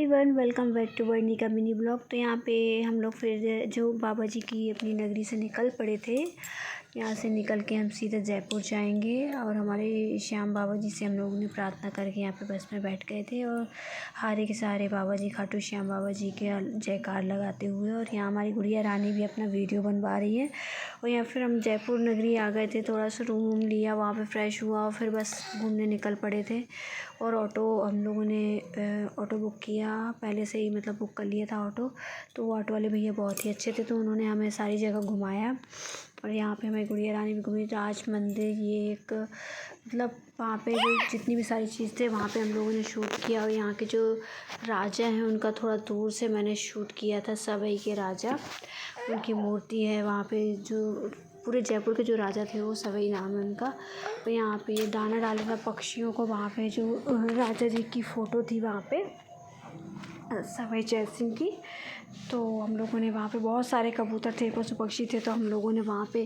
Everyone, welcome back to वर्णी का mini blog. तो यहाँ पे हम लोग फिर जो बाबा जी की अपनी नगरी से निकल पड़े थे। यहाँ से निकल के हम सीधा जयपुर जाएंगे और हमारे श्याम बाबा जी से हम लोगों ने प्रार्थना करके यहाँ पे बस में बैठ गए थे और हारे के सहारे बाबा जी, खाटू श्याम बाबा जी के जयकार लगाते हुए। और यहाँ हमारी गुड़िया रानी भी अपना वीडियो बनवा रही है। और यहाँ फिर हम जयपुर नगरी आ गए थे, थोड़ा सा रूम वूम लिया, वहाँ पे फ्रेश हुआ और फिर बस घूमने निकल पड़े थे। और ऑटो हम लोगों ने ऑटो बुक किया, पहले से ही मतलब बुक कर लिया था ऑटो। तो वो ऑटो वाले भैया बहुत ही अच्छे थे, तो उन्होंने हमें सारी जगह घुमाया। और यहाँ पे हमारी गुड़िया रानी भी घूमी। राज मंदिर, ये एक मतलब वहाँ पे जो जितनी भी सारी चीज़ थे वहाँ पे हम लोगों ने शूट किया। और यहाँ के जो राजा हैं उनका थोड़ा दूर से मैंने शूट किया था। सवई के राजा, उनकी मूर्ति है वहाँ पे। जो पूरे जयपुर के जो राजा थे वो सवई नाम है उनका। तो यहाँ पे ये दाना डाला था पक्षियों को। वहाँ पे जो राजा जी की फ़ोटो थी वहाँ पे, सवई जय सिंह की। तो हम लोगों ने वहाँ पे बहुत सारे कबूतर थे, पशु पक्षी थे, तो हम लोगों ने वहाँ पे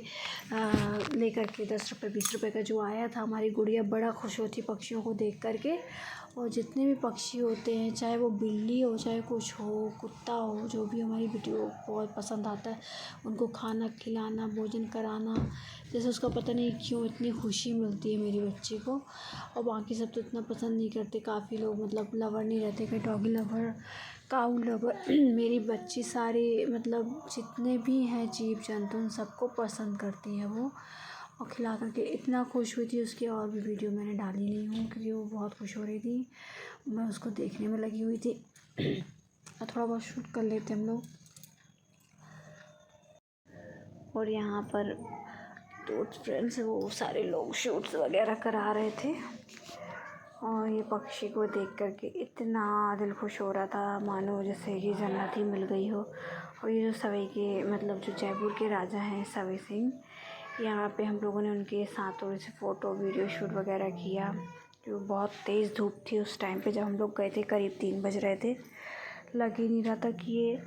लेकर के 10 रुपये 20 रुपये का जो आया था। हमारी गुड़िया बड़ा खुश होती पक्षियों को देख कर के। और जितने भी पक्षी होते हैं, चाहे वो बिल्ली हो, चाहे कुछ हो, कुत्ता हो, जो भी हमारी वीडियो बहुत पसंद आता है, उनको खाना खिलाना, भोजन कराना। जैसे उसका पता नहीं क्यों इतनी खुशी मिलती है मेरी बच्ची को। और बाकी सब तो इतना पसंद नहीं करते, काफ़ी लोग मतलब लवर नहीं रहते, कोई डॉगी लवर, काऊ लवर। मेरी बच्ची सारे मतलब जितने भी हैं जीव जंतु उन सबको पसंद करती है वो। और खिला करके इतना खुश हुई थी, उसकी और भी वीडियो मैंने डाली नहीं हूँ क्योंकि वो बहुत खुश हो रही थी। मैं उसको देखने में लगी हुई थी। और थोड़ा बहुत शूट कर लेते हम लोग। और यहाँ पर दो फ्रेंड्स वो सारे लोग शूट्स वगैरह करा रहे थे। और ये पक्षी को देख कर के इतना दिल खुश हो रहा था, मानो जैसे कि जन्नत ही मिल गई हो। और ये जो सवई के मतलब जो जयपुर के राजा हैं सवई सिंह, यहाँ पे हम लोगों ने उनके साथ थोड़ी सी फ़ोटो वीडियो शूट वगैरह किया। जो बहुत तेज़ धूप थी उस टाइम पे जब हम लोग गए थे, करीब 3 बज रहे थे। लग ही नहीं रहा था कि ये,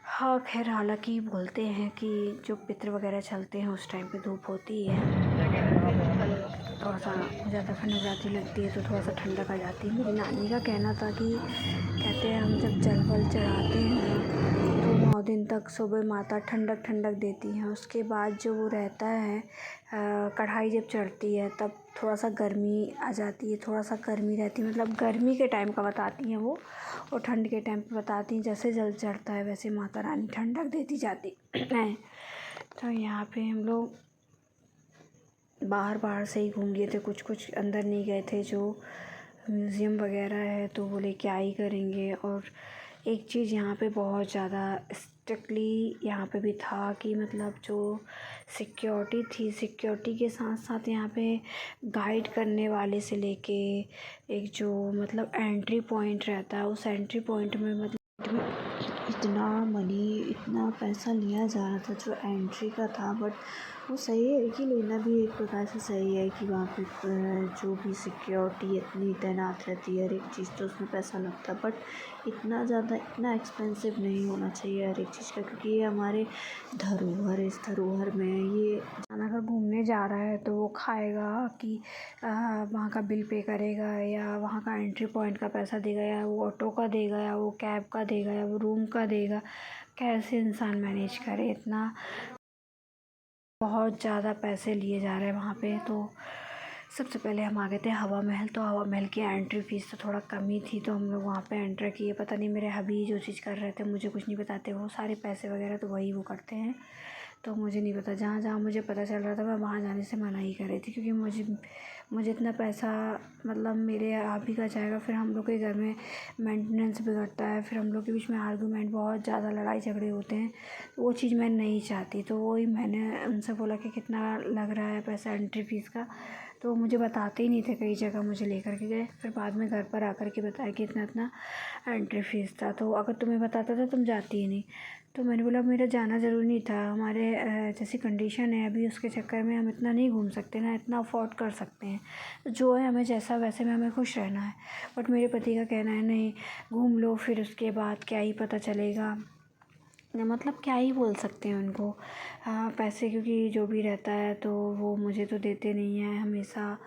हाँ खैर, हालांकि बोलते हैं कि जो पितृ वगैरह चलते हैं उस टाइम पे धूप होती है। थोड़ा सा ज़्यादा नवरात्रि लगती है तो थोड़ा सा ठंडक आ जाती है। मेरी नानी का कहना था कि कहते हैं हम जब जल वल चढ़ाते हैं तो 9 दिन तक सुबह माता ठंडक ठंडक देती हैं। उसके बाद जो वो रहता है कढ़ाई जब चढ़ती है तब थोड़ा सा गर्मी आ जाती है, थोड़ा सा गर्मी रहती है, मतलब गर्मी के टाइम का बताती हैं वो। और ठंड के टाइम पे बताती हैं जैसे जल चढ़ता है वैसे माता रानी ठंडक देती जाती है। तो यहाँ पे हम लोग बाहर से ही घूम लिए थे, कुछ अंदर नहीं गए थे। जो म्यूज़ियम वगैरह है तो वो लेके आ ही करेंगे। और एक चीज़ यहाँ पे बहुत ज़्यादा स्ट्रिक्टली यहाँ पे भी था कि मतलब जो सिक्योरिटी थी, सिक्योरिटी के साथ साथ यहाँ पे गाइड करने वाले से लेके एक जो मतलब एंट्री पॉइंट रहता है, उस एंट्री पॉइंट में मतलब इतना मनी, इतना पैसा लिया जा रहा था जो एंट्री का था। बट वो सही है कि लेना भी एक प्रकार से सही है कि वहाँ पे जो भी सिक्योरिटी इतनी तैनात रहती है, हर एक चीज़ तो उसमें पैसा लगता है। बट इतना ज़्यादा, इतना एक्सपेंसिव नहीं होना चाहिए हर एक चीज़ का, क्योंकि ये हमारे धरोहर, इस धरोहर में ये अगर घूमने जा रहा है तो वो खाएगा कि वहाँ का बिल पे करेगा, या वहाँ का एंट्री पॉइंट का पैसा देगा, या वो ऑटो का देगा, या वो कैब का देगा, या वो रूम का देगा। कैसे इंसान मैनेज करे इतना, बहुत ज़्यादा पैसे लिए जा रहे हैं वहाँ पे। तो सबसे पहले हम आ गए थे हवा महल। तो हवा महल की एंट्री फ़ीस तो थोड़ा कम ही थी, तो हम लोग वहाँ पे एंटर किए। पता नहीं मेरे हबी जो चीज़ कर रहे थे, मुझे कुछ नहीं बताते, वो सारे पैसे वगैरह तो वही वो करते हैं। तो मुझे नहीं पता, जहाँ जहाँ मुझे पता चल रहा था मैं वहाँ जाने से मना ही कर रही थी, क्योंकि मुझे इतना पैसा मतलब मेरे आप ही का जाएगा। फिर हम लोग के घर में मेंटेनेंस बिगड़ता है, फिर हम लोग के बीच में आर्गूमेंट, बहुत ज़्यादा लड़ाई झगड़े होते हैं। वो चीज़ मैं नहीं चाहती। तो वही मैंने उनसे बोला कि कितना लग रहा है पैसा एंट्री फ़ीस का। तो मुझे बताते ही नहीं थे, कई जगह मुझे लेकर के गए, फिर बाद में घर पर आकर के बताया कि इतना इतना एंट्री फ़ीस था। तो अगर तुम्हें बताता तो तुम जाती ही नहीं। तो मैंने बोला मेरा जाना ज़रूरी नहीं था, हमारे जैसी कंडीशन है अभी, उसके चक्कर में हम इतना नहीं घूम सकते ना, इतना अफोर्ड कर सकते हैं। जो है हमें जैसा वैसे में हमें खुश रहना है। बट मेरे पति का कहना है नहीं, घूम लो, फिर उसके बाद क्या ही पता चलेगा, मतलब क्या ही बोल सकते हैं उनको। पैसे क्योंकि जो भी रहता है तो वो मुझे तो देते नहीं हैं हमेशा।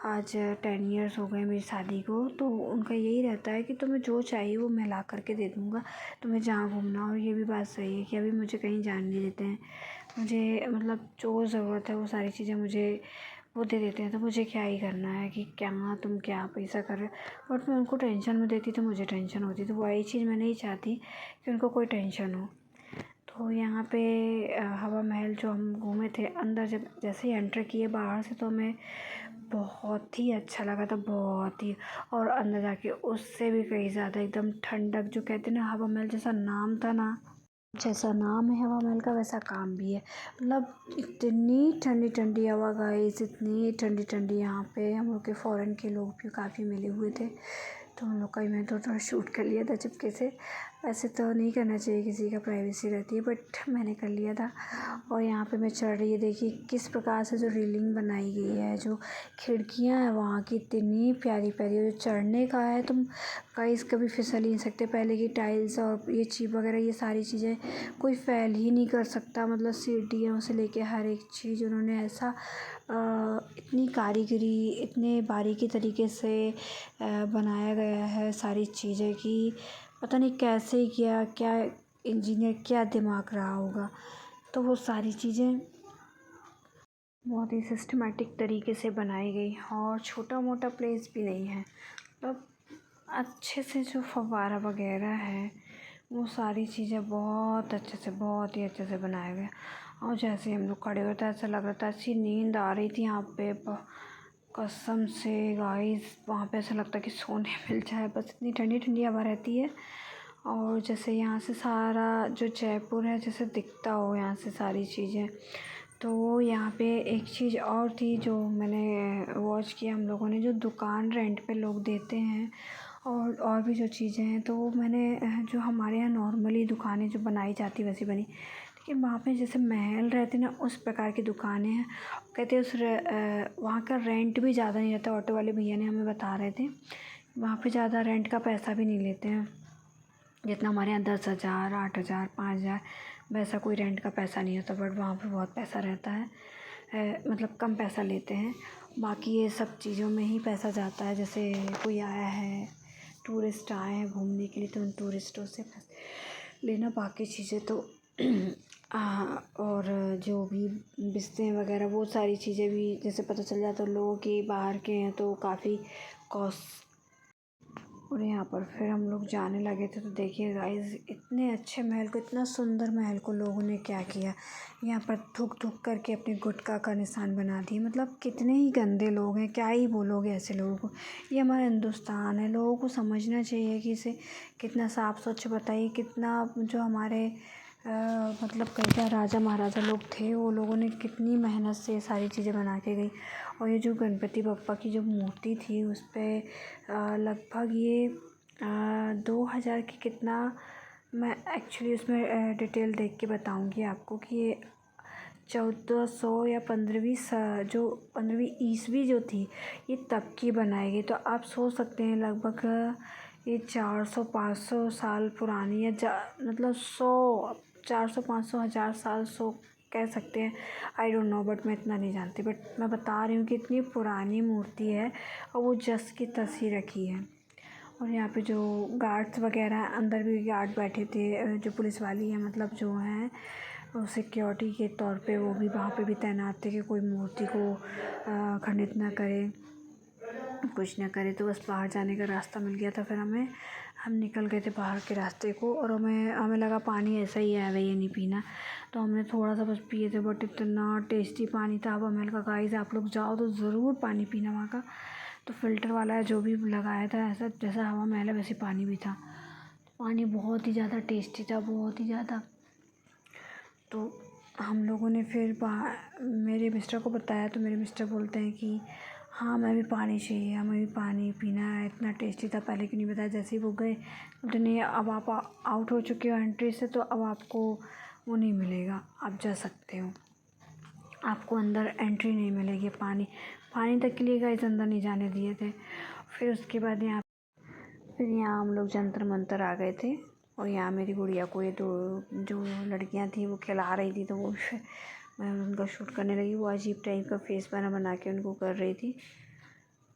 आज 10 इयर्स हो गए मेरी शादी को। तो उनका यही रहता है कि तुम्हें जो चाहिए वो मैं ला करके दे दूँगा, तुम्हें जहाँ घूमना हो। ये भी बात सही है कि अभी मुझे कहीं जाने नहीं देते हैं। मुझे मतलब जो ज़रूरत है वो सारी चीज़ें मुझे वो दे देते हैं। तो मुझे क्या ही करना है कि क्या तुम क्या पैसा कर रहे हो। बट मैं उनको टेंशन में देती तो मुझे टेंशन होती। तो वही चीज़ मैं नहीं चाहती कि उनको कोई टेंशन हो। तो यहाँ पे हवा महल जो हम घूमे थे, अंदर जब जैसे ही एंटर किए बाहर से, तो हमें बहुत ही अच्छा लगा था, बहुत ही। और अंदर जाके उससे भी कहीं ज़्यादा एकदम ठंडक, जो कहते हैं ना, हवा महल जैसा नाम था ना, जैसा नाम है हवा महल का वैसा काम भी है। मतलब इतनी ठंडी ठंडी हवा गाइस, इतनी ठंडी ठंडी। यहाँ पे हम लोग के फॉरेन के लोग भी काफ़ी मिले हुए थे। तो हम लोग का मैं तो थोड़ा शूट कर लिया था चुपके से। वैसे तो नहीं करना चाहिए, किसी का प्राइवेसी रहती है, बट मैंने कर लिया था। और यहाँ पे मैं चढ़ रही है, देखिए किस प्रकार से जो रेलिंग बनाई गई है, जो खिड़कियाँ हैं वहाँ की इतनी प्यारी प्यारी। जो चढ़ने का है, तुम गाइस कभी फिसल ही नहीं सकते। पहले की टाइल्स और ये चिप वगैरह, ये सारी चीज़ें कोई फैल ही नहीं कर सकता। मतलब सीढ़ियों से लेके हर एक चीज़ उन्होंने ऐसा इतनी कारीगरी, इतने बारीकी तरीके से बनाया गया है सारी चीज़ें कि पता नहीं कैसे किया, क्या इंजीनियर क्या दिमाग रहा होगा। तो वो सारी चीज़ें बहुत ही सिस्टमेटिक तरीके से बनाई गई, और छोटा मोटा प्लेस भी नहीं है। मतलब अच्छे से जो फव्वारा वगैरह है, वो सारी चीज़ें बहुत अच्छे से, बहुत ही अच्छे से बनाया गया। और जैसे हम लोग खड़े हुए थे, ऐसा लग रहा था, ऐसी नींद आ रही थी यहाँ पे, कसम से गाइस। वहाँ पे ऐसा लगता है कि सोने मिल जाए, बस इतनी ठंडी ठंडी हवा रहती है। और जैसे यहाँ से सारा जो जयपुर है जैसे दिखता हो यहाँ से सारी चीज़ें। तो यहाँ पे एक चीज़ और थी जो मैंने वॉच किया, हम लोगों ने, जो दुकान रेंट पे लोग देते हैं और भी जो चीज़ें हैं, तो वो मैंने, जो हमारे यहाँ नॉर्मली दुकानें जो बनाई जाती वैसी बनी, लेकिन वहाँ पे जैसे महल रहते ना, उस प्रकार की दुकानें हैं। कहते वहाँ का रेंट भी ज़्यादा नहीं रहता। ऑटो वाले भैया ने हमें बता रहे थे, वहाँ पे ज़्यादा रेंट का पैसा भी नहीं लेते हैं, जितना हमारे यहाँ 10,000, 8,000, 5,000 वैसा कोई रेंट का पैसा नहीं होता। बट वहाँ पे बहुत पैसा रहता है, मतलब कम पैसा लेते हैं। बाकी ये सब चीज़ों में ही पैसा जाता है। जैसे कोई आया है, टूरिस्ट आए हैं घूमने के लिए, तो उन टूरिस्टों से पैसे लेना, बाकी चीज़ें तो और जो भी बिस्ते वगैरह, वो सारी चीज़ें भी जैसे पता चल जाता है लोगों की बाहर के हैं, तो काफ़ी कॉस्ट। और यहाँ पर फिर हम लोग जाने लगे थे, तो देखिए गाइस, इतने अच्छे महल को, इतना सुंदर महल को लोगों ने क्या किया, यहाँ पर थूक थूक करके अपने गुटखा का निशान बना दिए। मतलब कितने ही गंदे लोग हैं, क्या ही बोलोगे ऐसे लोगों को। ये हमारा हिंदुस्तान है, लोगों को समझना चाहिए कि इसे कितना साफ़ स्वच्छ, बताइए कितना, जो हमारे मतलब कई राजा महाराजा लोग थे, वो लोगों ने कितनी मेहनत से सारी चीज़ें बना के गई। और ये जो गणपति बप्पा की जो मूर्ति थी, उस पर लगभग ये 2,000 की कितना, मैं एक्चुअली उसमें डिटेल देख के बताऊंगी आपको कि ये 1400 या 15वीं जो 15वीं ईस्वी जो थी, ये तब की बनाई गई। तो आप सोच सकते हैं लगभग ये 400-500 साल पुरानी है, मतलब 100, 400, 500, 1000 साल, 100 कह सकते हैं। आई डोंट नो, बट मैं इतना नहीं जानती, बट मैं बता रही हूँ कि इतनी पुरानी मूर्ति है, और वो जस की तस ही रखी है। और यहाँ पे जो गार्ड्स वगैरह, अंदर भी गार्ड बैठे थे, जो पुलिस वाली है, मतलब जो हैं सिक्योरिटी के तौर पे, वो भी वहाँ पे भी तैनात थे कि कोई मूर्ति को खंडित ना करे, कुछ ना करे। तो बस बाहर जाने का रास्ता मिल गया था, फिर हम निकल गए थे बाहर के रास्ते को। और हमें लगा पानी ऐसा ही है, ये नहीं पीना, तो हमने थोड़ा सा बस पिए थे। बट इतना टेस्टी पानी था हवा महल का गाइस, आप लोग जाओ तो ज़रूर पानी पीना वहाँ का। तो फ़िल्टर वाला है जो भी लगाया था, ऐसा जैसा हवा महल है वैसे पानी भी था। पानी बहुत ही ज़्यादा टेस्टी था, बहुत ही ज़्यादा। तो हम लोगों ने फिर मेरे मिस्टर को बताया, तो मेरे मिस्टर बोलते हैं कि हाँ, हमें भी पानी चाहिए, हमें भी पानी पीना है, इतना टेस्टी था, पहले क्यों नहीं बताया। जैसे ही वो गए, बोलते नहीं, अब आप आउट हो चुके हो एंट्री से, तो अब आपको वो नहीं मिलेगा, आप जा सकते हो, आपको अंदर एंट्री नहीं मिलेगी। पानी तक के लिए गाइस अंदर नहीं जाने दिए थे। फिर उसके बाद फिर यहाँ हम लोग जंतर मंतर आ गए थे। और यहाँ मेरी गुड़िया को ये दो जो लड़कियाँ थी वो खिला रही थी, तो वो मैं उनका शूट करने लगी। वो अजीब टाइप का फेस बना के उनको कर रही थी।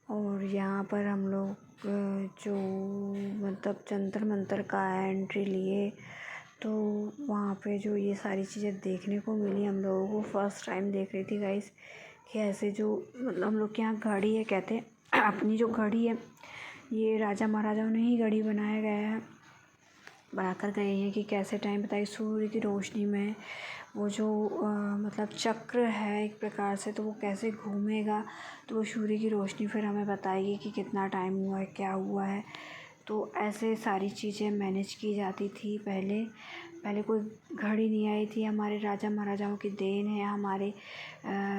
और यहाँ पर हम लोग जो मतलब जंतर मंतर का एंट्री लिए, तो वहाँ पे जो ये सारी चीज़ें देखने को मिली हम लोगों को। फर्स्ट टाइम देख रही थी गाइस कि ऐसे जो मतलब हम लोग के यहाँ घड़ी है, कहते हैं अपनी जो घड़ी है ये राजा महाराजाओं ने ही घड़ी बनाया गया है, बनाकर गए हैं कि कैसे टाइम बताइए सूर्य की रोशनी में वो जो मतलब चक्र है एक प्रकार से, तो वो कैसे घूमेगा, तो वो सूर्य की रोशनी फिर हमें बताएगी कि कितना टाइम हुआ है, क्या हुआ है। तो ऐसे सारी चीज़ें मैनेज की जाती थी पहले। पहले कोई घड़ी नहीं आई थी, हमारे राजा महाराजाओं की देन है। हमारे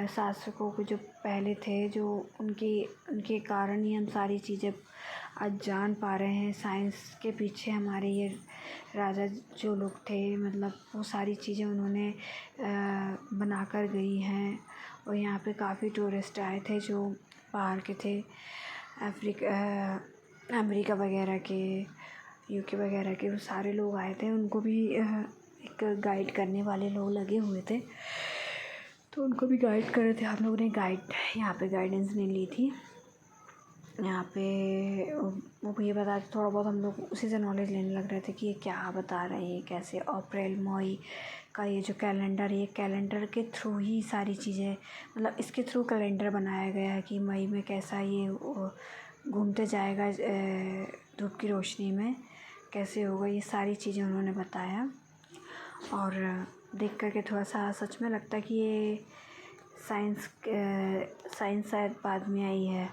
शासकों के जो पहले थे, जो उनके कारण ही हम सारी चीज़ें आज जान पा रहे हैं। साइंस के पीछे हमारे ये राजा जो लोग थे, मतलब वो सारी चीज़ें उन्होंने बना कर गई हैं। और यहाँ पे काफ़ी टूरिस्ट आए थे जो बाहर के थे, अमेरिका वगैरह के, यूके वगैरह के, वो सारे लोग आए थे। उनको भी एक गाइड करने वाले लोग लगे हुए थे, तो उनको भी गाइड कर रहे थे। हम लोग ने यहाँ पे गाइडेंस नहीं ली थी। यहाँ पे वो भैया बता के थोड़ा बहुत हम लोग उसी से नॉलेज लेने लग रहे थे कि ये क्या बता रहे हैं, कैसे अप्रैल मई का ये जो कैलेंडर है, ये कैलेंडर के थ्रू ही सारी चीज़ें, मतलब इसके थ्रू कैलेंडर बनाया गया है कि मई में कैसा ये घूमते जाएगा धूप की रोशनी में, कैसे होगा, ये सारी चीज़ें उन्होंने बताया। और देख कर के थोड़ा सा सच में लगता है कि ये साइंस शायद बाद में आई है,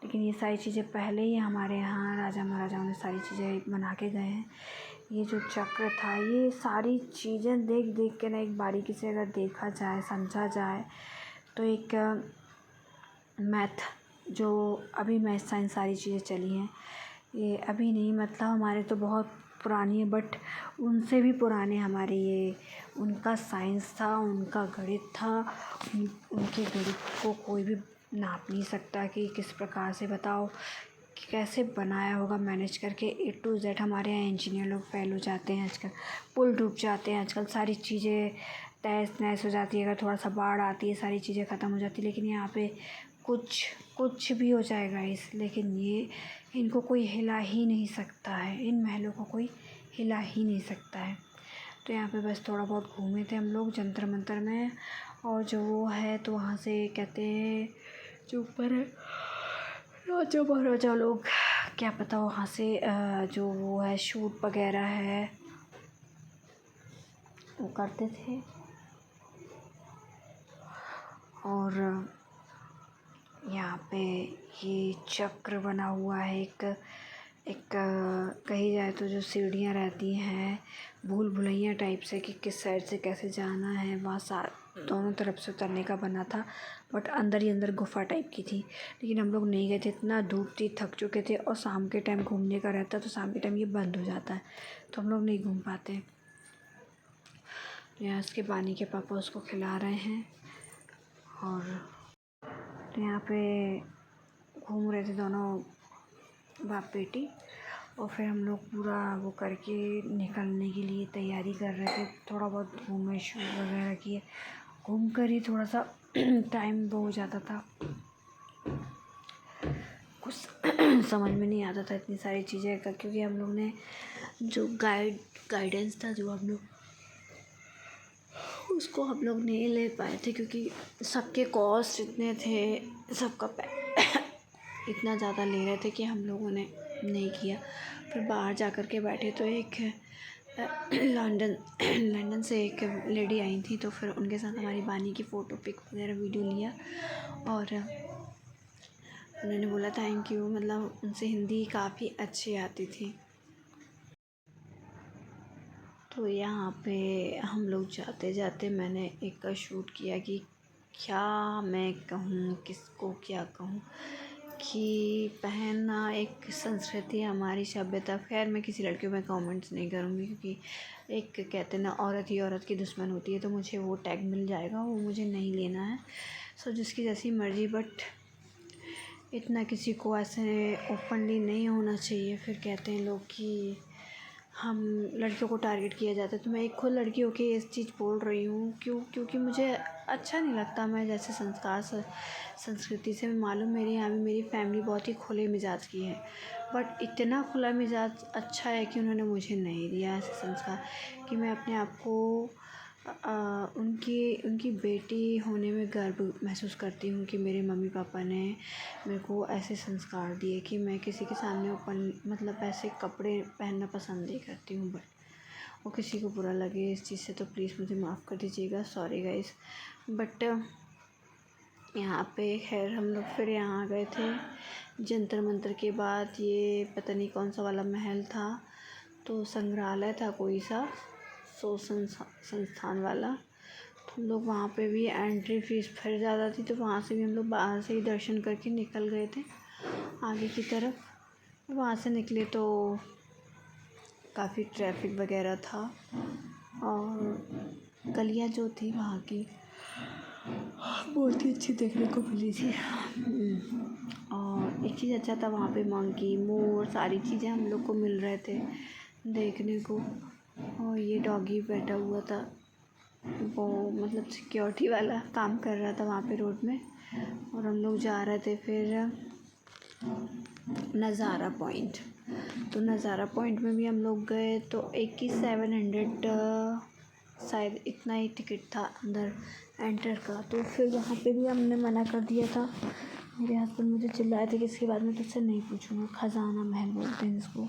लेकिन ये सारी चीज़ें पहले ही हमारे यहाँ राजा महाराजाओं ने सारी चीज़ें बना के गए हैं। ये जो चक्र था, ये सारी चीज़ें देख देख के ना एक बारीकी से अगर देखा जाए, समझा जाए, तो एक मैथ जो अभी मैथ साइंस सारी चीज़ें चली हैं, ये अभी नहीं, मतलब हमारे तो बहुत पुरानी है, बट उनसे भी पुराने हमारे ये उनका साइंस था, उनका गणित था। उनके गणित को कोई भी नाप नहीं सकता कि किस प्रकार से, बताओ कि कैसे बनाया होगा मैनेज करके A to Z। हमारे यहाँ इंजीनियर लोग फेल हो जाते हैं आजकल, पुल डूब जाते हैं आजकल, सारी चीज़ें तहस नहस हो जाती है, अगर थोड़ा सा बाढ़ आती है सारी चीज़ें ख़त्म हो जाती है। लेकिन यहाँ पे कुछ भी हो जाएगा लेकिन ये इनको कोई हिला ही नहीं सकता है, इन महलों को कोई हिला ही नहीं सकता है। तो यहाँ पे बस थोड़ा बहुत घूमे थे हम लोग जंतर मंतर में। और जो वो है तो वहाँ से कहते हैं जो ऊपर है राजा महाराजा लोग, क्या पता वहाँ से जो वो है शूट वगैरह है वो करते थे। और यहाँ पे ये चक्र बना हुआ है, एक कही जाए तो जो सीढ़ियाँ रहती हैं भूल भुलैया टाइप से कि किस साइड से कैसे जाना है, वहाँ दोनों तरफ से उतरने का बना था, बट अंदर ही अंदर गुफा टाइप की थी। लेकिन हम लोग नहीं गए थे, इतना धूप थी, थक चुके थे, और शाम के टाइम घूमने का रहता है तो शाम के टाइम ये बंद हो जाता है, तो हम लोग नहीं घूम पाते। यहाँ इसके पानी के पापा उसको खिला रहे हैं। और तो यहाँ पे घूम रहे थे दोनों बाप बेटी, और फिर हम लोग पूरा वो करके निकलने के लिए तैयारी कर रहे थे। थोड़ा बहुत घूमे, शूट वगैरह किए, घूम कर ही थोड़ा सा टाइम वो हो जाता था, कुछ समझ में नहीं आता था इतनी सारी चीज़ें का, क्योंकि हम लोग ने जो गाइडेंस था जो हम लोग उसको हम लोग नहीं ले पाए थे, क्योंकि सबके कॉस्ट इतने थे, सबका इतना ज़्यादा ले रहे थे कि हम लोगों ने नहीं किया। फिर बाहर जा कर के बैठे तो एक लंदन से एक लेडी आई थी, तो फिर उनके साथ हमारी बानी की फ़ोटो पिक वगैरह वीडियो लिया, और उन्होंने बोला थैंक यू, मतलब उनसे हिंदी काफ़ी अच्छी आती थी। तो यहाँ पे हम लोग जाते जाते मैंने एक शूट किया कि क्या मैं कहूँ, किसको क्या कहूँ, कि पहनना एक संस्कृति हमारी सभ्यता। खैर मैं किसी लड़के में कमेंट्स नहीं करूँगी, क्योंकि एक कहते ना औरत ही औरत की दुश्मन होती है, तो मुझे वो टैग मिल जाएगा, वो मुझे नहीं लेना है। सो जिसकी जैसी मर्ज़ी, बट इतना किसी को ऐसे ओपनली नहीं होना चाहिए। फिर कहते हैं लोग कि हम लड़कियों को टारगेट किया जाता है। तो मैं एक खुद लड़की होके ये चीज़ बोल रही हूँ क्योंकि मुझे अच्छा नहीं लगता। मैं जैसे संस्कार संस्कृति से मालूम, मेरे यहाँ भी मेरी फैमिली बहुत ही खुले मिजाज की है, बट इतना खुला मिजाज अच्छा है कि उन्होंने मुझे नहीं दिया ऐसे संस्कार कि मैं अपने आप को उनकी बेटी होने में गर्व महसूस करती हूँ कि मेरे मम्मी पापा ने मेरे को ऐसे संस्कार दिए कि मैं किसी के सामने ओपन मतलब ऐसे कपड़े पहनना पसंद नहीं करती हूँ। बट वो किसी को बुरा लगे इस चीज़ से तो प्लीज़ मुझे माफ़ कर दीजिएगा, सॉरी गाइस। बट यहाँ पे खैर हम लोग फिर यहाँ आ गए थे। जंतर मंतर के बाद ये पता नहीं कौन सा वाला महल था, तो संग्रहालय था कोई सा, सो संस्थान वाला। तो हम लोग वहाँ पे भी एंट्री फ़ीस फिर ज़्यादा थी, तो वहाँ से भी हम लोग बाहर से ही दर्शन करके निकल गए थे आगे की तरफ। वहाँ से निकले तो काफ़ी ट्रैफिक वगैरह था और गलियाँ जो थी वहाँ की बहुत ही अच्छी देखने को मिली थी। और एक चीज़ अच्छा था, वहाँ पे मंकी, मोर, सारी चीज़ें हम लोग को मिल रहे थे देखने को। और ये डॉगी बैठा हुआ था, वो मतलब सिक्योरिटी वाला काम कर रहा था वहाँ पे रोड में। और हम लोग जा रहे थे फिर नज़ारा पॉइंट। तो नज़ारा पॉइंट में भी हम लोग गए तो 700 शायद इतना ही टिकट था अंदर एंटर का। तो फिर वहाँ पे भी हमने मना कर दिया था। मेरे हस्बैंड मुझे चिल्लाए थे कि इसके बाद मैं तुझसे नहीं पूछूंगा। खजाना महल बोलते हैं जिसको।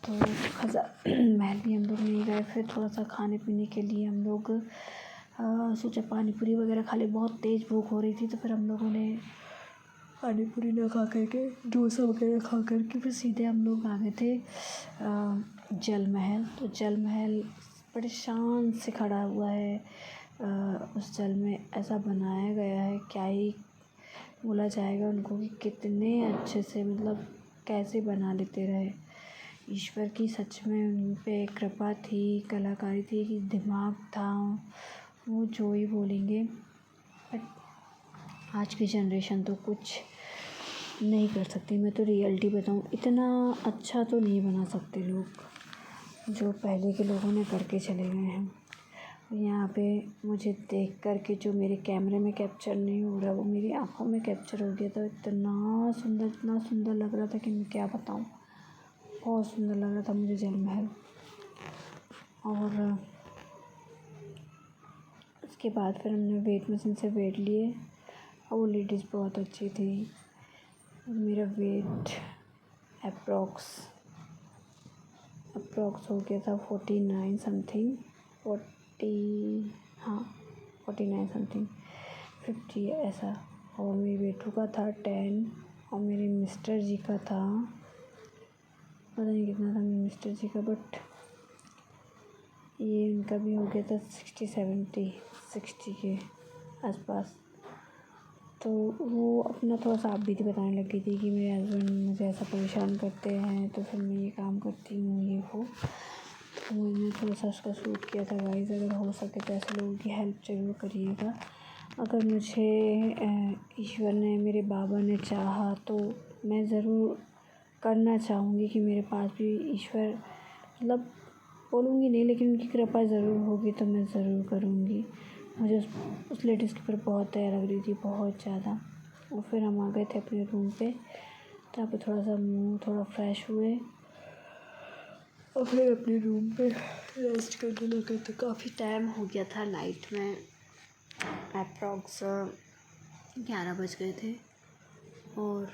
तो महल भी हम लोग नहीं गए। फिर थोड़ा सा खाने पीने के लिए हम लोग सोचा पानी पूरी वगैरह खा ले। बहुत तेज़ भूख हो रही थी, तो फिर हम लोगों ने पानी पूरी ना खा करके डोसा वगैरह खा करके फिर सीधे हम लोग आ गए थे जल महल। तो जल महल बड़े शान से खड़ा हुआ है। उस जल में ऐसा बनाया गया है, क्या ही बोला जाएगा उनको कि कितने अच्छे से मतलब कैसे बना लेते रहे। ईश्वर की सच में उन पे कृपा थी, कलाकारी थी, कि दिमाग था, वो जो ही बोलेंगे। बट आज की जनरेशन तो कुछ नहीं कर सकती। मैं तो रियलिटी बताऊँ, इतना अच्छा तो नहीं बना सकते लोग जो पहले के लोगों ने करके चले गए हैं। यहाँ पे मुझे देख कर के जो मेरे कैमरे में कैप्चर नहीं हो रहा वो मेरी आँखों में कैप्चर हो गया था। इतना सुंदर लग रहा था कि मैं क्या बताऊँ। बहुत सुंदर लग रहा था मुझे जल महल। और उसके बाद फिर हमने वेट मशीन से वेट लिए और वो लेडीज़ बहुत अच्छी थी। और मेरा वेट अप्रॉक्स हो गया था 49 समथिंग, 49 समथिंग 50 ऐसा। और मेरी बेटू का था 10 और मेरे मिस्टर जी का था पता नहीं कितना था मेरे मिस्टर जी का, बट ये इनका भी हो गया था 60 के आसपास। तो वो अपना थोड़ा सा आप बीती बताने लगी थी कि मेरे हस्बैंड मुझे ऐसा परेशान करते हैं तो फिर मैं ये काम करती हूँ ये वो। तो मैंने थोड़ा सा उसका शूट किया था। गाइस अगर हो सके तो ऐसे लोगों की हेल्प ज़रूर करिएगा। अगर मुझे ईश्वर ने, मेरे बाबा ने चाहा तो मैं ज़रूर करना चाहूँगी कि मेरे पास भी ईश्वर मतलब बोलूँगी नहीं लेकिन उनकी कृपा ज़रूर होगी तो मैं ज़रूर करूँगी। मुझे उस लेडीज़ के ऊपर बहुत दया लग रही थी, बहुत ज़्यादा। और फिर हम आ गए थे अपने रूम पे, जहाँ पे थोड़ा सा मुँह थोड़ा फ्रेश हुए और फिर अपने रूम पे रेस्ट करने लगे। तो काफ़ी टाइम हो गया था, नाइट में अप्रॉक्स 11 बज गए थे। और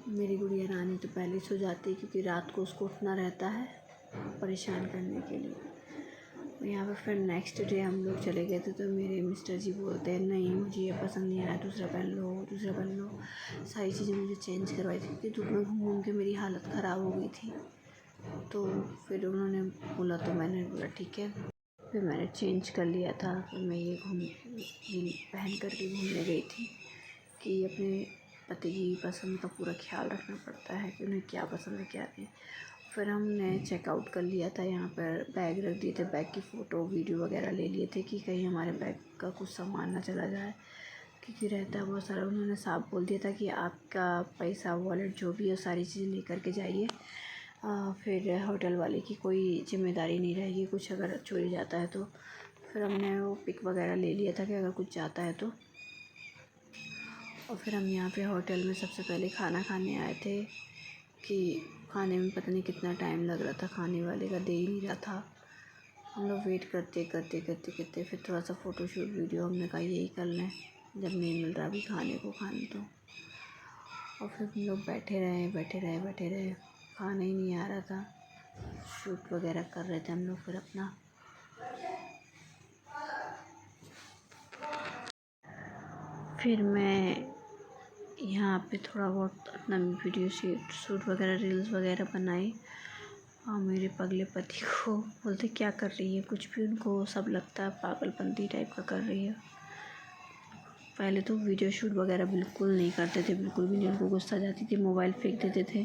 मेरी गुड़िया रानी तो पहले सो जाती है क्योंकि रात को उसको उठना रहता है परेशान करने के लिए। यहाँ पर फिर नेक्स्ट डे हम लोग चले गए थे तो मेरे मिस्टर जी बोलते हैं नहीं मुझे ये पसंद नहीं आया, दूसरा पहन लो। सारी चीज़ें मुझे चेंज करवाई थी क्योंकि धूप में घूम के मेरी हालत ख़राब हो गई थी। तो फिर उन्होंने बोला तो मैंने बोला ठीक है। फिर मैंने चेंज कर लिया था। फिर मैं ये पहन कर के घूमने गई थी कि अपने पति की पसंद का पूरा ख्याल रखना पड़ता है कि उन्हें क्या पसंद है क्या नहीं। फिर हमने चेकआउट कर लिया था, यहाँ पर बैग रख दिए थे, बैग की फ़ोटो वीडियो वगैरह ले लिए थे कि कहीं हमारे बैग का कुछ सामान ना चला जाए क्योंकि रहता है बहुत सारा। उन्होंने साफ बोल दिया था कि आपका पैसा वॉलेट जो भी है सारी चीज़ें लेकर के जाइए, फिर होटल वाले की कोई जिम्मेदारी नहीं रहेगी, कुछ अगर चोरी जाता है तो। फिर हमने वो पिक वगैरह ले लिया था कि अगर कुछ जाता है तो। और फिर हम यहाँ पे होटल में सबसे पहले खाना खाने आए थे कि खाने में पता नहीं कितना टाइम लग रहा था, खाने वाले का दे ही नहीं रहा था। हम लोग वेट करते करते करते करते फिर थोड़ा सा फ़ोटोशूट वीडियो हमने कहा यही कर लें, जब नहीं मिल रहा अभी खाने को खाने तो। और फिर हम लोग बैठे रहे, खाना ही नहीं आ रहा था। शूट वगैरह कर रहे थे हम लोग फिर अपना। फिर मैं यहाँ पे थोड़ा बहुत अपना वीडियो शूट वगैरह रील्स वगैरह बनाई। और मेरे पगले पति को बोलते क्या कर रही है, कुछ भी उनको सब लगता है पागलपंती टाइप का कर रही है। पहले तो वीडियो शूट वगैरह बिल्कुल नहीं करते थे, बिल्कुल भी नहीं, उनको गुस्सा जाती थी, मोबाइल फेंक देते थे।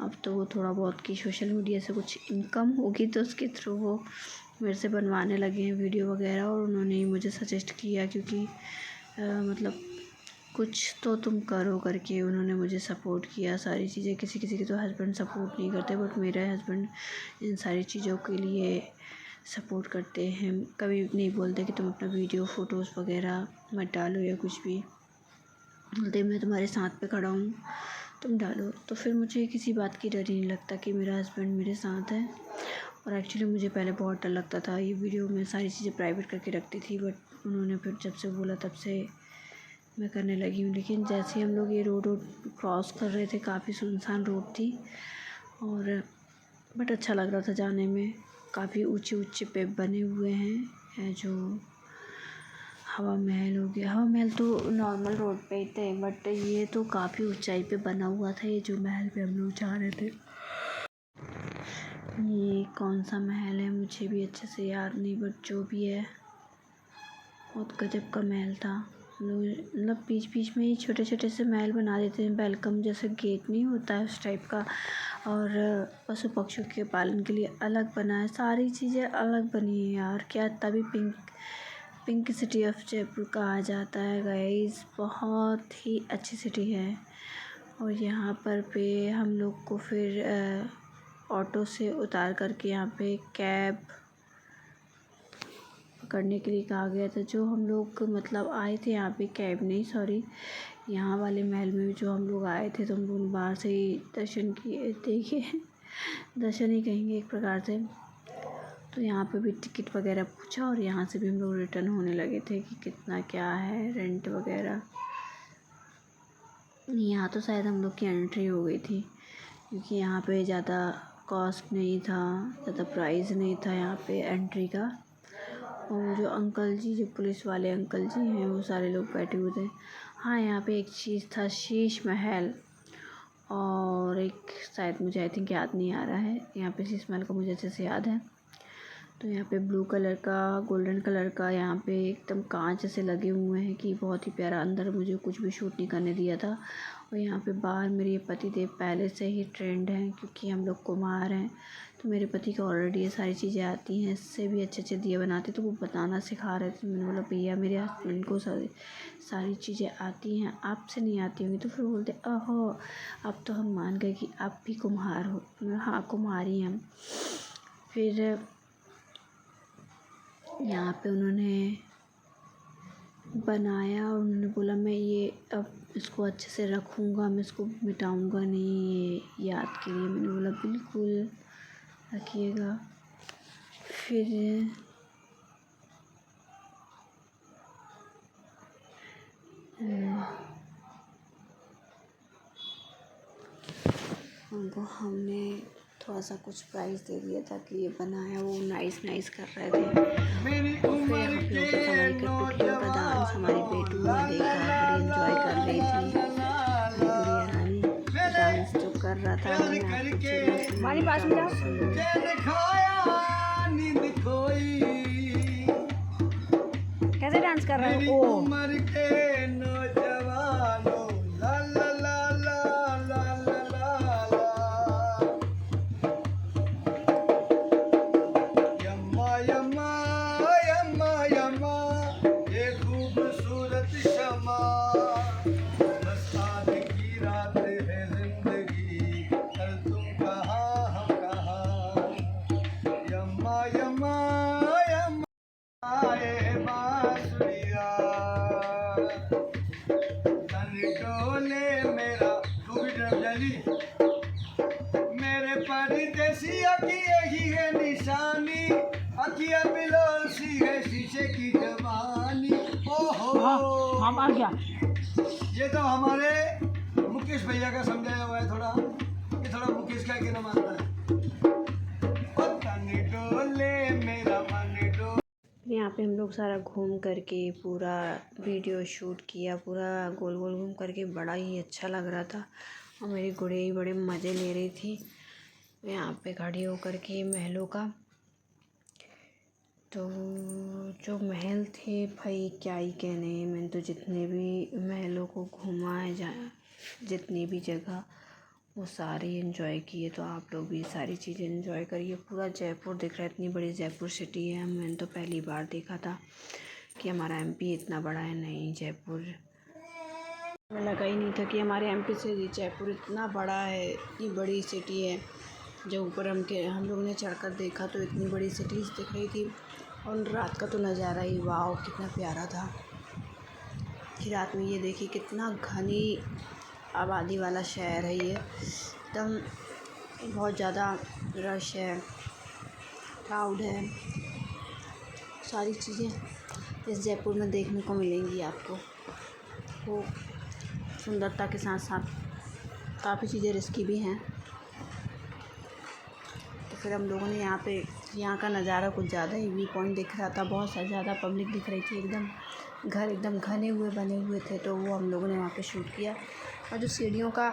अब तो वो थोड़ा बहुत कि सोशल मीडिया से कुछ इनकम होगी तो उसके थ्रू वो मेरे से बनवाने लगे हैं वीडियो वगैरह। और उन्होंने ही मुझे सजेस्ट किया क्योंकि मतलब कुछ तो तुम करो करके उन्होंने मुझे सपोर्ट किया सारी चीज़ें। किसी किसी के तो हस्बैंड सपोर्ट नहीं करते, बट मेरे हस्बैंड इन सारी चीज़ों के लिए सपोर्ट करते हैं। कभी नहीं बोलते कि तुम अपना वीडियो फ़ोटोज़ वगैरह मत डालो या कुछ भी, बोलते मैं तुम्हारे साथ पे खड़ा हूँ, तुम डालो। तो फिर मुझे किसी बात की डर ही नहीं लगता कि मेरा हस्बैंड मेरे साथ है। और एक्चुअली मुझे पहले बहुत डर लगता था, ये वीडियो में सारी चीज़ें प्राइवेट करके रखती थी, बट उन्होंने फिर जब से बोला तब से मैं करने लगी हूँ। लेकिन जैसे ही हम लोग ये रोड क्रॉस कर रहे थे, काफ़ी सुनसान रोड थी और बट अच्छा लग रहा था जाने में। काफ़ी ऊंचे ऊंचे पे बने हुए हैं जो हवा महल हो गया। हवा महल तो नॉर्मल रोड पे ही थे, बट ये तो काफ़ी ऊंचाई पे बना हुआ था, ये जो महल पे हम लोग जा रहे थे। ये कौन सा महल है मुझे भी अच्छे से याद नहीं, बट जो भी है बहुत गजब का महल था। लोग मतलब बीच बीच में ही छोटे छोटे से महल बना देते हैं, वेलकम जैसे गेट नहीं होता है उस टाइप का। और पशु पक्षियों के पालन के लिए अलग बना है, सारी चीज़ें अलग बनी है यार। क्या तभी पिंक सिटी ऑफ जयपुर कहा जाता है गाइस, बहुत ही अच्छी सिटी है। और यहाँ पर पे हम लोग को फिर ऑटो से उतार करके यहाँ पे कैब करने के लिए कहा गया था। जो हम लोग मतलब आए थे यहाँ पे, कैब नहीं सॉरी, यहाँ वाले महल में जो हम लोग आए थे तो हम लोग बाहर से ही दर्शन किए, देखिए दर्शन ही कहेंगे एक प्रकार से। तो यहाँ पे भी टिकट वगैरह पूछा और यहाँ से भी हम लोग रिटर्न होने लगे थे कि कितना क्या है रेंट वगैरह। यहाँ तो शायद हम लोग की एंट्री हो गई थी क्योंकि यहाँ पे ज़्यादा कॉस्ट नहीं था, ज़्यादा प्राइस नहीं था यहाँ पे एंट्री का। और जो अंकल जी, जो पुलिस वाले अंकल जी हैं, वो सारे लोग बैठे हुए थे। हाँ, यहाँ पे एक चीज़ था, शीश महल, और एक शायद मुझे आई थिंक याद नहीं आ रहा है। यहाँ पे शीश महल का मुझे अच्छे से याद है। तो यहाँ पे ब्लू कलर का, गोल्डन कलर का यहाँ पे एकदम कांच ऐसे लगे हुए हैं कि बहुत ही प्यारा। अंदर मुझे कुछ भी शूट नहीं करने दिया था। और यहाँ पे बाहर मेरे पतिदेव पहले से ही ट्रेंड हैं क्योंकि हम लोग कुम्हार हैं, तो मेरे पति को ऑलरेडी ये सारी चीज़ें आती हैं। इससे भी अच्छे अच्छे दिए बनाते, तो वो बताना सिखा रहे थे। मैंने बोला भैया मेरे हस्बैंड को सारी चीज़ें आती हैं, आपसे नहीं आती होंगी। तो फिर बोलते अहो, अब तो हम मान गए कि आप भी कुम्हार हो। हाँ, कुम्हारी हैं हम। फिर यहाँ पे उन्होंने बनाया और उन्होंने बोला मैं ये अब इसको अच्छे से रखूँगा, मैं इसको मिटाऊँगा नहीं, ये याद के लिए। मैंने बोला बिल्कुल रखिएगा। फिर उनको हमने थोड़ा सा कुछ प्राइस दे दिया था कि ये बनाया, वो नाइस कर रहे थे। फिर हम लोग हमारी कठपुतलियों का डांस हमारी बेटू ने देखा, बड़ी एंजॉय कर रही थी। गुड़िया रानी डांस जो कर रहा था, मैंने कैसे डांस कर रहा है ओ। निशानी, अखियाँ बिलोसी है शीशे की जवानी। ओहो हम आ गया। ये तो हमारे मुकेश भैया का समझाया हुआ है थोड़ा, ये थोड़ा मुकेश का कहना मानता है। ओ तन डोले मेरा मन डोले। यहाँ पे हम लोग सारा घूम करके पूरा वीडियो शूट किया, पूरा गोल गोल घूम करके बड़ा ही अच्छा लग रहा था और मेरी गुड़िया बड़े मज़े ले रही थी यहाँ पे खड़ी होकर के महलों का। तो जो महल थे भाई क्या ही कहने, मैंने तो जितने भी महलों को घूमा है, जितनी भी जगह वो सारे एंजॉय किए। तो आप लोग भी सारी चीज़ें एंजॉय करिए। पूरा जयपुर दिख रहा है, इतनी बड़ी जयपुर सिटी है। मैंने तो पहली बार देखा था कि हमारा एमपी इतना बड़ा है। नहीं, जयपुर हमें लगा ही नहीं था कि हमारे एमपी से जयपुर इतना बड़ा है, इतनी बड़ी सिटी है। जब ऊपर हम लोग ने चढ़कर देखा तो इतनी बड़ी सिटीज़ दिख रही थी और रात का तो नज़ारा ही वाह कितना प्यारा था कि रात में ये देखिए कितना घनी आबादी वाला शहर है ये, एकदम बहुत ज़्यादा रश है, क्राउड है। सारी चीज़ें इस जयपुर में देखने को मिलेंगी आपको। वो सुंदरता के साथ साथ काफ़ी चीज़ें रिस्की भी हैं। तो फिर हम लोगों ने यहाँ का नज़ारा कुछ ज़्यादा ही व्यू पॉइंट दिख रहा था, बहुत ज़्यादा पब्लिक दिख रही थी, एकदम घर एकदम घने हुए बने हुए थे। तो वो हम लोगों ने वहाँ पे शूट किया। और जो सीढ़ियों का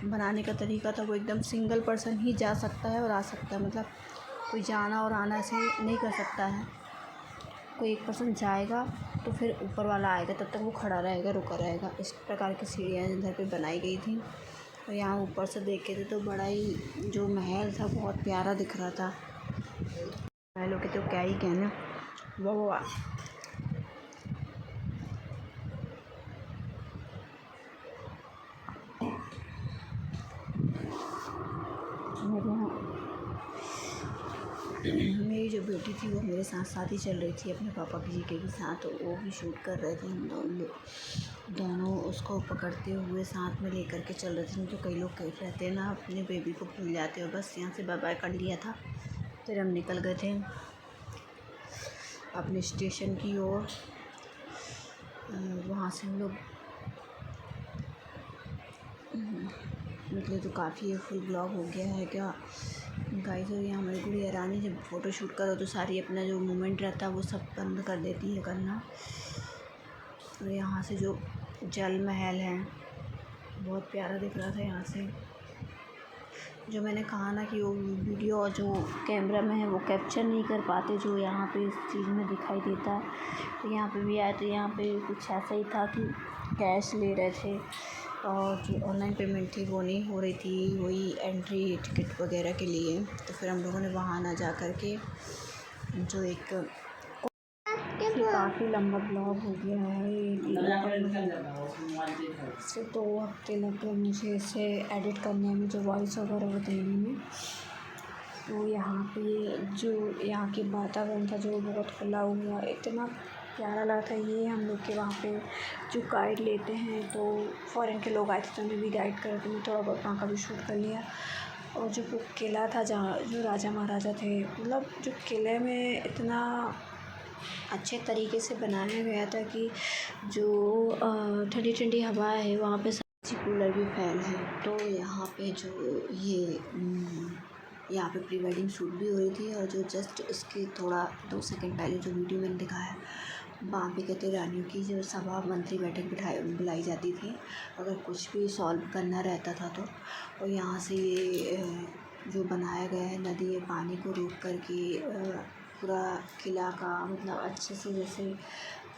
बनाने का तरीका था वो एकदम सिंगल पर्सन ही जा सकता है और आ सकता है, मतलब कोई जाना और आना ऐसे नहीं कर सकता है। कोई एक पर्सन जाएगा तो फिर ऊपर वाला आएगा, तब तक वो खड़ा रहेगा, रुका रहेगा। इस प्रकार की सीढ़ियाँ इधर पे बनाई गई थी। और यहाँ ऊपर से देखे थे तो बड़ा ही जो महल था बहुत प्यारा दिख रहा था। महलों के तो क्या ही कहना, वाह। मेरी जो बेटी थी वो मेरे साथ साथ ही चल रही थी अपने पापा जी के भी साथ, तो वो भी शूट कर रहे थे। हम दोनों उसको पकड़ते हुए साथ में लेकर के चल रहे थे। नहीं तो कई लोग कह रहते हैं ना अपने बेबी को भूल जाते हो। बस यहाँ से बाय बाय कर लिया था, फिर हम निकल गए थे अपने स्टेशन की ओर। वहाँ से हम लोग निकले तो काफ़ी फुल ब्लॉग हो गया है क्या गाइस। और यहाँ हमारी गुड़िया रानी जब फ़ोटो शूट करो तो सारी अपना जो मोमेंट रहता है वो सब बंद कर देती है करना। और यहाँ से जो जल महल है बहुत प्यारा दिख रहा था यहाँ से। जो मैंने कहा ना कि वो वीडियो और जो कैमरा में है वो कैप्चर नहीं कर पाते, जो यहाँ पे इस चीज़ में दिखाई देता है। तो यहाँ पे भी आए तो यहाँ पे कुछ ऐसा ही था कि कैश ले रहे थे और जो ऑनलाइन पेमेंट थी वो नहीं हो रही थी, वही एंट्री टिकट वगैरह के लिए। तो फिर हम लोगों ने वहाँ ना जा कर के जो एक काफ़ी लंबा ब्लॉग हो गया है, से 2 हफ्ते लग गए मुझे इसे एडिट करने में, जो वॉइस वगैरह वो देने में। तो यहाँ पे जो यहाँ के वातावरण था जो बहुत खुला हुआ, इतना प्यारा लगा था। ये हम लोग के वहाँ पे जो गाइड लेते हैं, तो फ़ॉरेन के लोग आए थे तो उन्हें भी गाइड कर तो मैं थोड़ा बहुत वहाँ का भी शूट कर लिया। और जो वो किला था जहाँ जो राजा महाराजा थे, मतलब जो किले में इतना अच्छे तरीके से बनाया गया था कि जो ठंडी ठंडी हवा है वहाँ पे कूलर भी फैन है। तो यहाँ पे जो यहाँ पे प्री वेडिंग शूट भी हो रही थी। और जो जस्ट इसके थोड़ा 2 सेकंड पहले जो वीडियो मैंने दिखाया, वहाँ पे कहते रानियों की जो सभा मंत्री बैठक बुलाई जाती थी अगर कुछ भी सॉल्व करना रहता था तो। और यहाँ से ये जो बनाया गया है नदी, ये पानी को रोक कर के पूरा किला का मतलब अच्छे से जैसे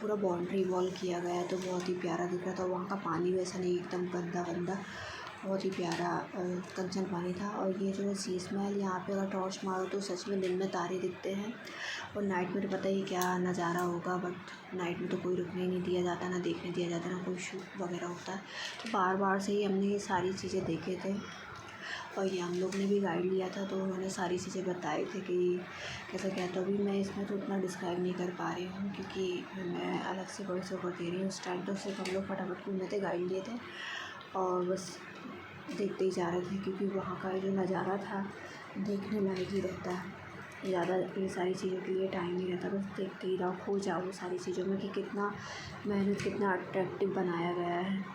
पूरा बाउंड्री वॉल किया गया है, तो बहुत ही प्यारा दिख रहा था। वहाँ का पानी वैसा नहीं एकदम गंदा गंदा, बहुत ही प्यारा कंचन पानी था। और ये जो शीश महल, यहाँ पे अगर टॉर्च मारो तो सच में दिन में तारे दिखते हैं और नाइट में तो पता ही क्या नज़ारा होगा। बट नाइट में तो कोई रुकने नहीं दिया जाता, ना देखने दिया जाता, ना कोई शूट वगैरह होता है। तो बार बार से ही हमने ये सारी चीज़ें देखे थे। और ये हम लोग ने भी गाइड लिया था तो उन्होंने सारी चीज़ें बताई थी कि कैसा क्या। तो अभी मैं इसमें तो उतना डिस्क्राइब नहीं कर पा रही हूँ क्योंकि मैं अलग से वॉइस ओवर दे रही हूँ। उस टाइम तो सिर्फ हम लोग फटाफट घूमे थे, गाइड लिए थे और बस देखते ही जा रहे थे क्योंकि वहाँ का जो नज़ारा था देखने लायक ही रहता है। ज़्यादा ये सारी चीज़ों के लिए टाइम नहीं रहता, बस देखते ही रहो, खो जाओ वो सारी चीज़ों में कि कितना मेहनत, कितना अट्रैक्टिव बनाया गया है।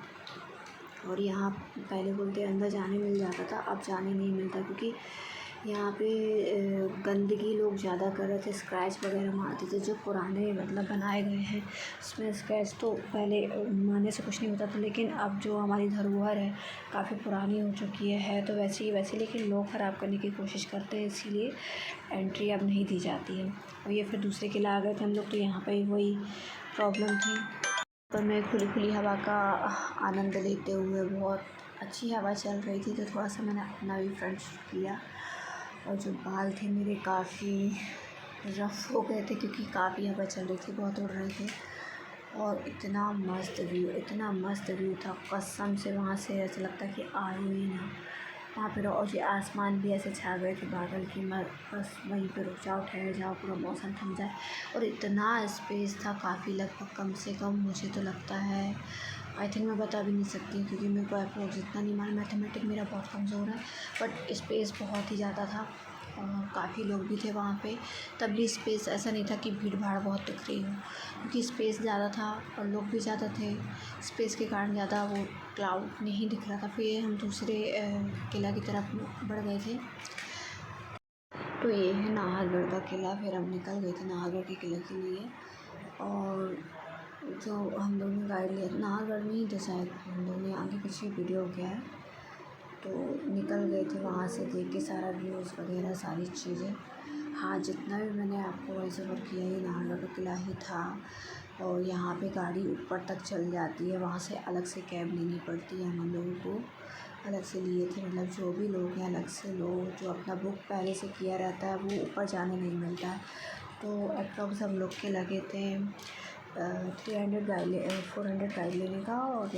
और यहाँ पहले बोलते अंदर जाने मिल जाता था, अब जाने नहीं मिलता क्योंकि यहाँ पे गंदगी लोग ज़्यादा कर रहे थे, स्क्रैच वगैरह मारते थे। जो पुराने मतलब बनाए गए हैं उसमें स्क्रैच तो पहले मारने से कुछ नहीं होता था, लेकिन अब जो हमारी धरोहर है काफ़ी पुरानी हो चुकी है तो वैसे ही वैसे, लेकिन लोग ख़राब करने की कोशिश करते हैं, इसीलिए एंट्री अब नहीं दी जाती है। और ये फिर दूसरे किला आ गए थे हम लोग, तो यहाँ पे वही प्रॉब्लम थी। पर मैं खुली खुली हवा का आनंद लेते हुए, बहुत अच्छी हवा चल रही थी तो थोड़ा सा मैंने अपना भी फ्रंट शूट किया। और जो बाल थे मेरे काफ़ी रफ़ हो गए थे क्योंकि काफ़ी हवा चल रही थी, बहुत उड़ रहे थे। और इतना मस्त व्यू था, कसम से वहाँ से ऐसा लगता कि आए ही ना वहाँ पर। और ये आसमान भी ऐसे छा गए थे बादल की, मैं बस वहीं पर रुक जाओ, ठहर जाओ, पूरा मौसम थम जाए। और इतना स्पेस था काफ़ी, लगभग कम से कम मुझे तो लगता है, आई थिंक मैं बता भी नहीं सकती क्योंकि मेरे को अप्रोक्स इतना नहीं मालूम, मैथमेटिक मेरा बहुत कमज़ोर है। बट स्पेस बहुत ही ज़्यादा था और काफ़ी लोग भी थे वहाँ पे। तब भी स्पेस ऐसा नहीं था कि भीड़ भाड़ बहुत दिख रही हो, क्योंकि स्पेस ज़्यादा था और लोग भी ज़्यादा थे। स्पेस के कारण ज़्यादा वो क्लाउड नहीं दिख रहा था। फिर हम दूसरे किला की तरफ बढ़ गए थे, तो ये है नाहरगढ़ का किला। फिर हम निकल गए थे नाहरगढ़ के किले के लिए। और जो हम लोग ने गाइड लिया नाहरगढ़ में ही था शायद, हम लोग ने आगे पीछे वीडियो किया है, तो निकल गए थे वहाँ से देख के सारा व्यूज़ वगैरह सारी चीज़ें। हाँ, जितना भी मैंने आपको वॉइस ओवर किया ये नाहरगढ़ का किला ही था। और यहाँ पे गाड़ी ऊपर तक चल जाती है, वहाँ से अलग से कैब लेनी पड़ती है हम लोगों को। अलग से लिए थे, मतलब जो भी लोग हैं अलग से लो, जो अपना बुक पहले से किया रहता है वो ऊपर जाने नहीं मिलता है। तो अप्रॉक्स हम लोग के लगे थे 400 गाइड लेने का, और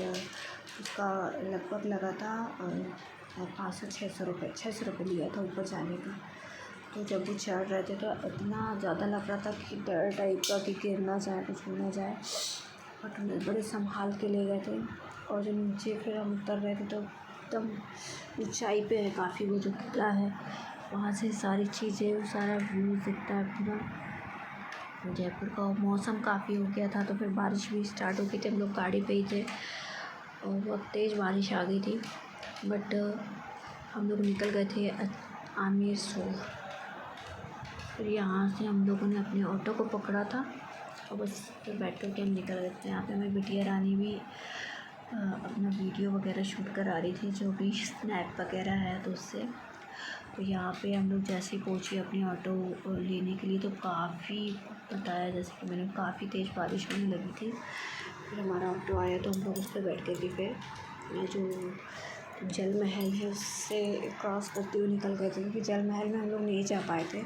उसका लगभग लगा था 500-600 रुपये लिया था ऊपर जाने का। तो जब वो चढ़ रहे थे तो इतना ज़्यादा लग रहा था कि डर टाइप का कि गिर ना जाए, कुछ हो ना जाए, बट उन्हें बड़े संभाल के ले गए थे। और जब नीचे फिर हम उतर रहे थे तो एकदम ऊंचाई पे है काफ़ी वो जो किला है, वहाँ से सारी चीज़ें, वो सारा व्यू दिखता है पूरा जयपुर का। मौसम काफ़ी हो गया था तो फिर बारिश भी स्टार्ट हो गई थी, हम लोग गाड़ी पे ही थे और बहुत तेज़ बारिश आ गई थी। बट हम लोग निकल गए थे आमेर सोर। फिर यहाँ से हम लोगों ने अपने ऑटो को पकड़ा था और बस फिर बैठ कर के हम निकल गए थे। यहाँ पे हमें बिटिया रानी भी अपना वीडियो वगैरह शूट करा रही थी, जो भी स्नैप वगैरह है तो उससे। तो यहाँ पे हम लोग जैसे ही पहुँचे अपने ऑटो लेने के लिए तो काफ़ी बताया, जैसे कि मैंने, काफ़ी तेज़ बारिश होने लगी थी। फिर हमारा ऑटो आया तो हम लोग उस पर बैठ के फिर जो जल महल है उससे क्रॉस करते हुए निकल गए थे, क्योंकि जल महल में हम लोग नहीं जा पाए थे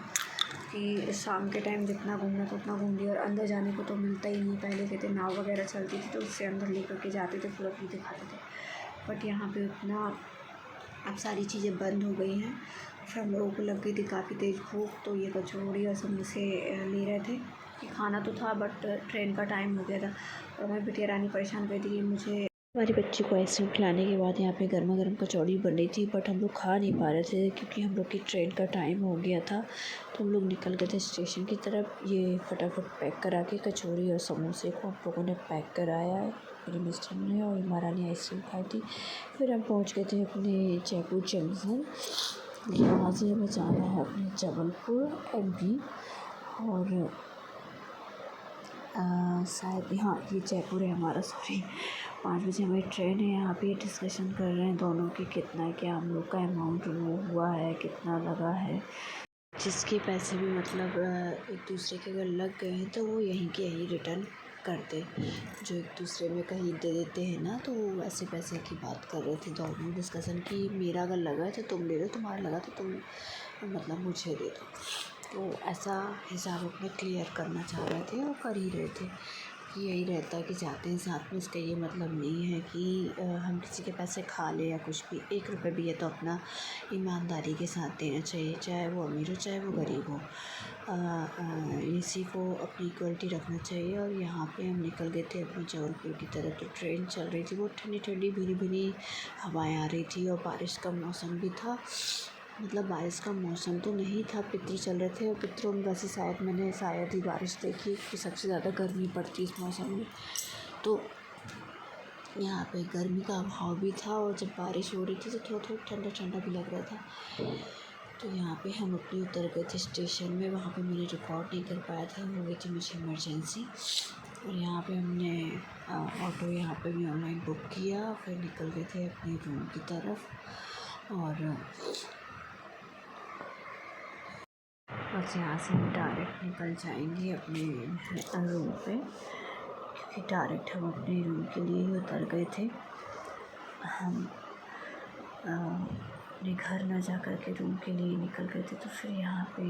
कि शाम के टाइम जितना घूमना था उतना घूम लिया, और अंदर जाने को तो मिलता ही नहीं। पहले कहते नाव वगैरह चलती थी तो उससे अंदर लेकर के जाते थे, पूरा व्यू दिखाते थे, बट यहाँ पे उतना अब सारी चीज़ें बंद हो गई हैं। फिर हम लोगों को लग गई थी काफ़ी तेज़ भूख, तो ये कचौड़ी और समोसे ले रहे थे। ये खाना तो था बट ट्रेन का टाइम हो गया था और हमारी बिटिया रानी परेशान कर दी कि मुझे, हमारी बच्ची को आइसक्रीम खिलाने के बाद यहाँ पे गर्मा गर्म कचौड़ी बन रही थी, बट हम लोग खा नहीं पा रहे थे क्योंकि हम लोग की ट्रेन का टाइम हो गया था। तो हम लोग निकल गए थे स्टेशन की तरफ। ये फटाफट पैक करा के कचौड़ी और समोसे को हम लोगों ने पैक कराया, मेरे मिस्टर ने और महारानी आइसक्रीम खाई थी। फिर हम पहुँच गए थे अपने जयपुर जंक्शन। यहाँ से हमें जाना है अपने जबलपुर एमपी, और शायद हाँ ये जयपुर है हमारा, सॉरी। 5 बजे हमारी ट्रेन है। यहाँ पे डिस्कशन कर रहे हैं दोनों की कितना क्या हम लोग का अमाउंट वो हुआ है, कितना लगा है। जिसके पैसे भी मतलब एक दूसरे के अगर लग गए हैं तो वो यहीं के यहीं रिटर्न कर दे। जो एक दूसरे में कहीं दे देते हैं ना, तो वो ऐसे पैसे की बात कर रहे थे दोनों डिस्कशन की, मेरा अगर लगा है तो तुम ले लो, तुम्हारा लगा तो तुम मतलब मुझे दे दो। तो ऐसा हिसाब अपने क्लियर करना चाह रहे थे और कर ही रहे थे। कि यही रहता है कि जाते हैं साथ में, इसका ये मतलब नहीं है कि हम किसी के पैसे खा लें या कुछ भी। 1 रुपये भी है तो अपना ईमानदारी के साथ देना चाहिए, चाहे वो अमीर हो चाहे वो गरीब हो। इसी को अपनी इक्वलिटी रखना चाहिए। और यहाँ पे हम निकल गए थे अपने जबलपुर की तरफ। तो ट्रेन चल रही थी, वो ठंडी ठंडी भीनी भीनी हवाएं आ रही थी और बारिश का मौसम भी था। मतलब बारिश का मौसम तो नहीं था, पितृ चल रहे थे और पितरों में वैसे शायद ही बारिश देखी कि सबसे ज़्यादा गर्मी पड़ती है इस मौसम में। तो यहाँ पे गर्मी का अभाव भी था और जब बारिश हो रही थी तो थोड़ा थोड़ा ठंडा ठंडा भी लग रहा था। तो यहाँ पे हम अपने उतर गए थे स्टेशन में, वहाँ पे मैंने रिकॉर्ड नहीं कर पाया था, हो गई थी मुझे इमरजेंसी। और यहाँ पे हमने ऑटो यहाँ पे भी ऑनलाइन बुक किया, फिर निकल गए थे अपने रूम की तरफ। और बस यहाँ से हम डायरेक्ट निकल जाएंगे अपने रूम पे, क्योंकि डायरेक्ट हम अपने रूम के लिए ही उतर गए थे। हम अपने घर न जा कर के रूम के लिए निकल गए थे। तो फिर यहाँ पे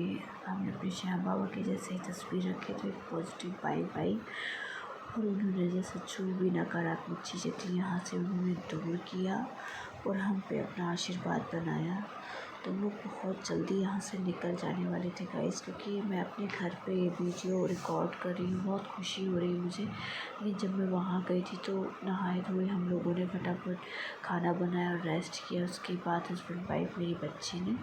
हमने अपने श्याम बाबा की जैसे ही तस्वीर रखी तो एक पॉजिटिव वाइब आई और उन्होंने जैसे जो भी नकारात्मक चीज़ें थी यहाँ से उन्होंने दूर किया और हम पे अपना आशीर्वाद बनाया। तो हम लोग बहुत जल्दी यहाँ से निकल जाने वाले थे गाइस, क्योंकि मैं अपने घर पे ये वीडियो रिकॉर्ड कर रही हूँ, बहुत खुशी हो रही है मुझे। लेकिन जब मैं वहाँ गई थी तो नहाए धोए हम लोगों ने फटाफट खाना बनाया और रेस्ट किया। उसके बाद हस्बैंड वाइफ मेरी बच्ची ने